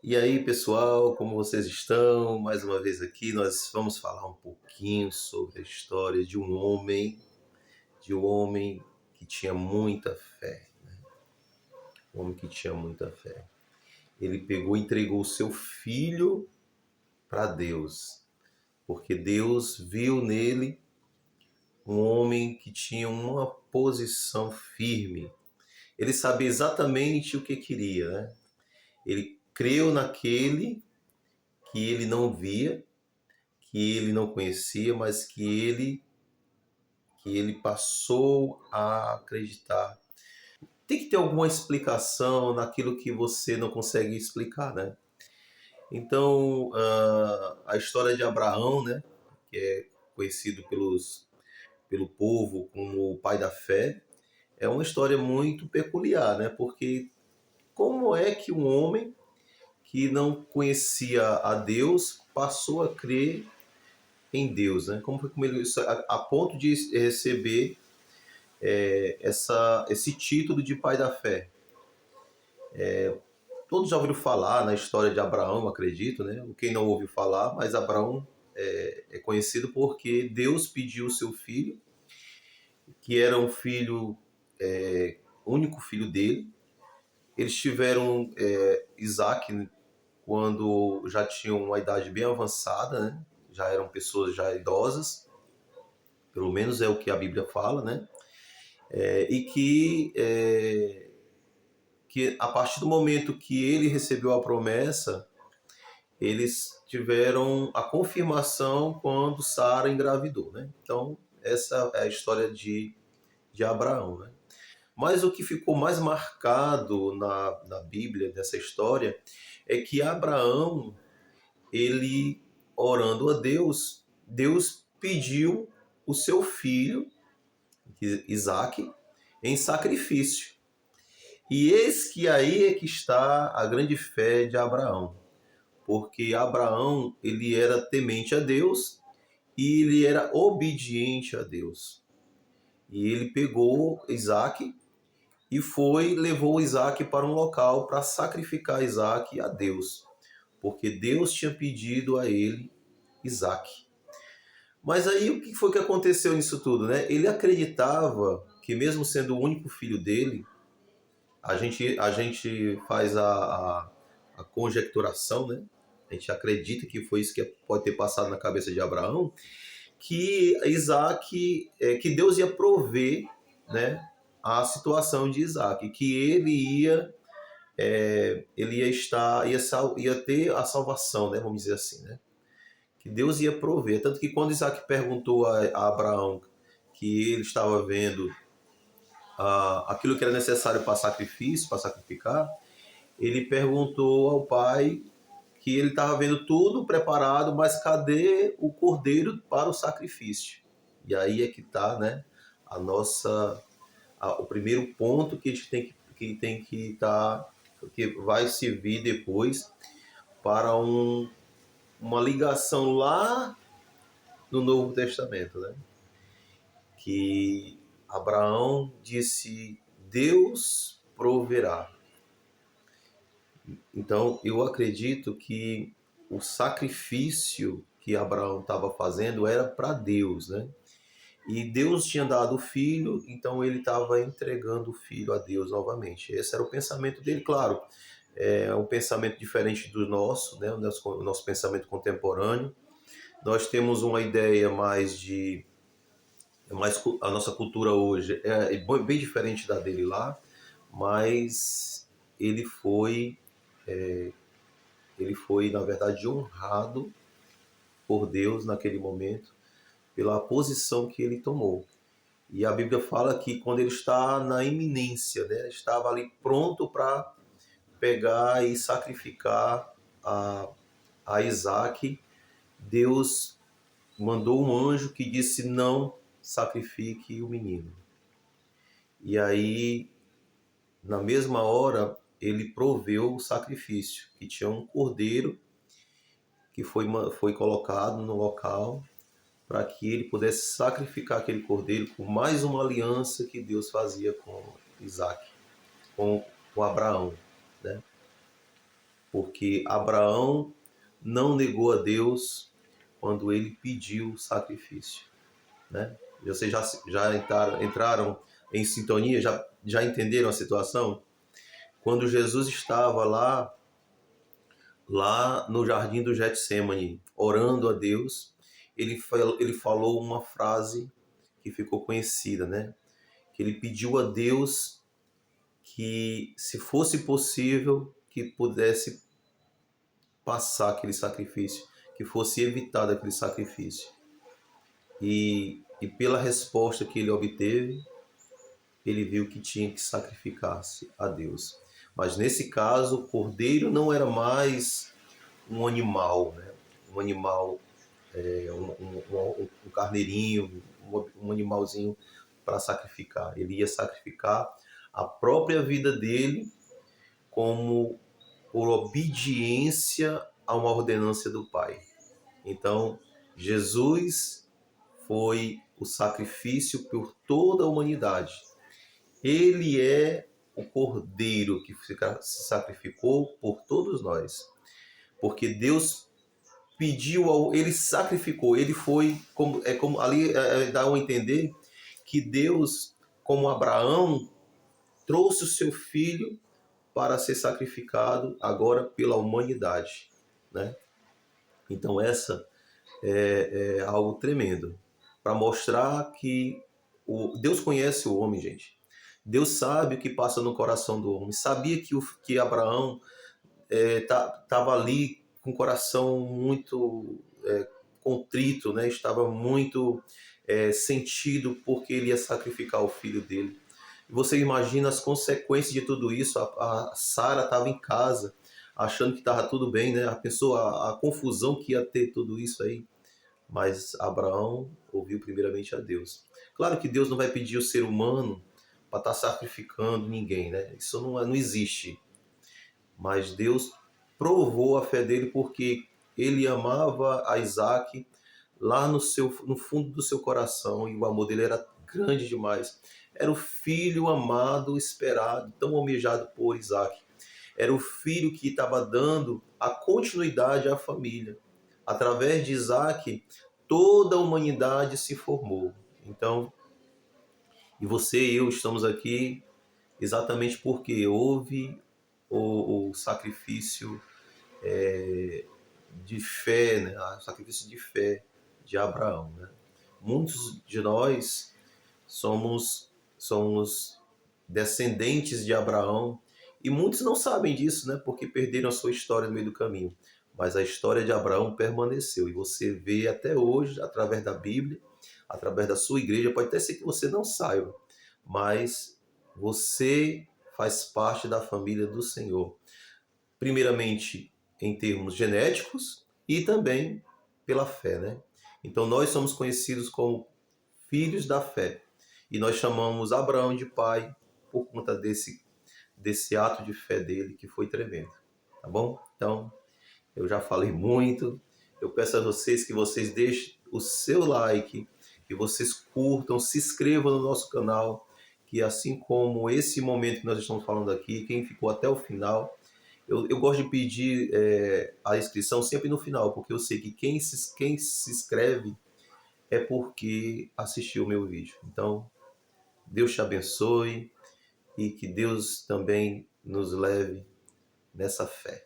E aí, pessoal, como vocês estão? Mais uma vez aqui, nós vamos falar um pouquinho sobre a história de um homem que tinha muita fé, um homem que tinha muita fé. Ele pegou e entregou o seu filho para Deus, porque Deus viu nele um homem que tinha uma posição firme. Ele sabia exatamente o que queria, né? Ele creu naquele que ele não via, que ele não conhecia, mas que ele passou a acreditar. Tem que ter alguma explicação naquilo que você não consegue explicar, né? Então, a história de Abraão, né, que é conhecido pelo povo como o pai da fé, é uma história muito peculiar, né? Porque como é que um homem que não conhecia a Deus passou a crer em Deus, né? Como foi como ele, a ponto de receber esse título de pai da fé. Todos já ouviram falar na história de Abraão, acredito, né? Quem não ouviu falar, mas Abraão é conhecido porque Deus pediu o seu filho, que era um filho, único filho dele. Eles tiveram Isaac quando já tinham uma idade bem avançada, né? Já eram pessoas já idosas, pelo menos é o que a Bíblia fala, né? E que a partir do momento que ele recebeu a promessa, eles tiveram a confirmação quando Sara engravidou, né? Então, essa é a história de Abraão, né? Mas o que ficou mais marcado na Bíblia, dessa história, é que Abraão, ele orando a Deus, Deus pediu o seu filho, Isaac, em sacrifício. E eis que aí é que está a grande fé de Abraão, porque Abraão ele era temente a Deus e ele era obediente a Deus. E ele pegou Isaac e levou Isaac para um local para sacrificar Isaac a Deus, porque Deus tinha pedido a ele Isaac. Mas aí o que foi que aconteceu nisso tudo, né? Ele acreditava que mesmo sendo o único filho dele, a gente faz a conjecturação, né? A gente acredita que foi isso que pode ter passado na cabeça de Abraão, que Isaac, que Deus ia prover, né, a situação de Isaac, que ele ia estar, ia ter a salvação, né, vamos dizer assim, né? Que Deus ia prover. Tanto que quando Isaac perguntou a Abraão que ele estava vendo aquilo que era necessário para sacrifício, para sacrificar, ele perguntou ao pai que ele estava vendo tudo preparado, mas cadê o cordeiro para o sacrifício? E aí é que está, né, o primeiro ponto que a gente tem que estar, que vai servir depois para uma ligação lá no Novo Testamento, né? Que Abraão disse: Deus proverá. Então, eu acredito que o sacrifício que Abraão estava fazendo era para Deus, né? E Deus tinha dado o filho, então ele estava entregando o filho a Deus novamente. Esse era o pensamento dele, claro. É um pensamento diferente do nosso, né? O nosso pensamento contemporâneo. Nós temos uma ideia a nossa cultura hoje é bem diferente da dele lá, mas ele foi ele foi, na verdade, honrado por Deus naquele momento, pela posição que ele tomou. E a Bíblia fala que quando ele está na iminência, né, estava ali pronto para pegar e sacrificar a, a Isaac, Deus mandou um anjo que disse: não sacrifique o menino. E aí, na mesma hora, ele proveu o sacrifício, que tinha um cordeiro que foi colocado no local para que ele pudesse sacrificar aquele cordeiro por mais uma aliança que Deus fazia com Isaac, com Abraão, né? porque Abraão não negou a Deus quando ele pediu sacrifício, né? Vocês já entraram em sintonia, já entenderam a situação? Quando Jesus estava lá no jardim do Getsemane, orando a Deus, ele falou uma frase que ficou conhecida, né? Que ele pediu a Deus que, se fosse possível, que pudesse passar aquele sacrifício, que fosse evitado aquele sacrifício. E pela resposta que ele obteve, ele viu que tinha que sacrificar-se a Deus. Mas nesse caso, o cordeiro não era mais um animal, né? Um animal, um carneirinho, um animalzinho para sacrificar. Ele ia sacrificar a própria vida dele como por obediência a uma ordenança do Pai. Então, Jesus foi o sacrifício por toda a humanidade. Ele é o cordeiro que se sacrificou por todos nós. Porque Deus pediu, ele sacrificou, ele foi, como ali dá a entender que Deus, como Abraão, trouxe o seu filho para ser sacrificado agora pela humanidade, né? Então essa é algo tremendo, para mostrar que Deus conhece o homem, gente. Deus sabe o que passa no coração do homem. Sabia que Abraão estava ali com o coração muito contrito, né? Estava muito sentido porque ele ia sacrificar o filho dele. Você imagina as consequências de tudo isso? A Sara estava em casa, achando que estava tudo bem, né? A pessoa, a confusão que ia ter tudo isso aí. Mas Abraão ouviu primeiramente a Deus. Claro que Deus não vai pedir o ser humano para estar sacrificando ninguém, né? Isso não existe. Mas Deus provou a fé dele porque ele amava a Isaac lá no fundo do seu coração, e o amor dele era grande demais. Era o filho amado, esperado, tão almejado por Isaac. Era o filho que estava dando a continuidade à família. Através de Isaac, toda a humanidade se formou. Então, e você e eu estamos aqui exatamente porque houve o sacrifício de fé, né? O sacrifício de fé de Abraão, né? Muitos de nós somos descendentes de Abraão, e muitos não sabem disso, né? Porque perderam a sua história no meio do caminho. Mas a história de Abraão permaneceu, e você vê até hoje, através da Bíblia, através da sua igreja. Pode até ser que você não saiba, mas você faz parte da família do Senhor. Primeiramente em termos genéticos e também pela fé, né? Então nós somos conhecidos como filhos da fé, e nós chamamos Abraão de pai por conta desse ato de fé dele, que foi tremendo, tá bom? Então, eu já falei muito. Eu peço a vocês que vocês deixem o seu like, que vocês curtam, se inscrevam no nosso canal, que assim como esse momento que nós estamos falando aqui, quem ficou até o final, eu gosto de pedir a inscrição sempre no final, porque eu sei que quem se inscreve é porque assistiu o meu vídeo. Então, Deus te abençoe e que Deus também nos leve nessa fé.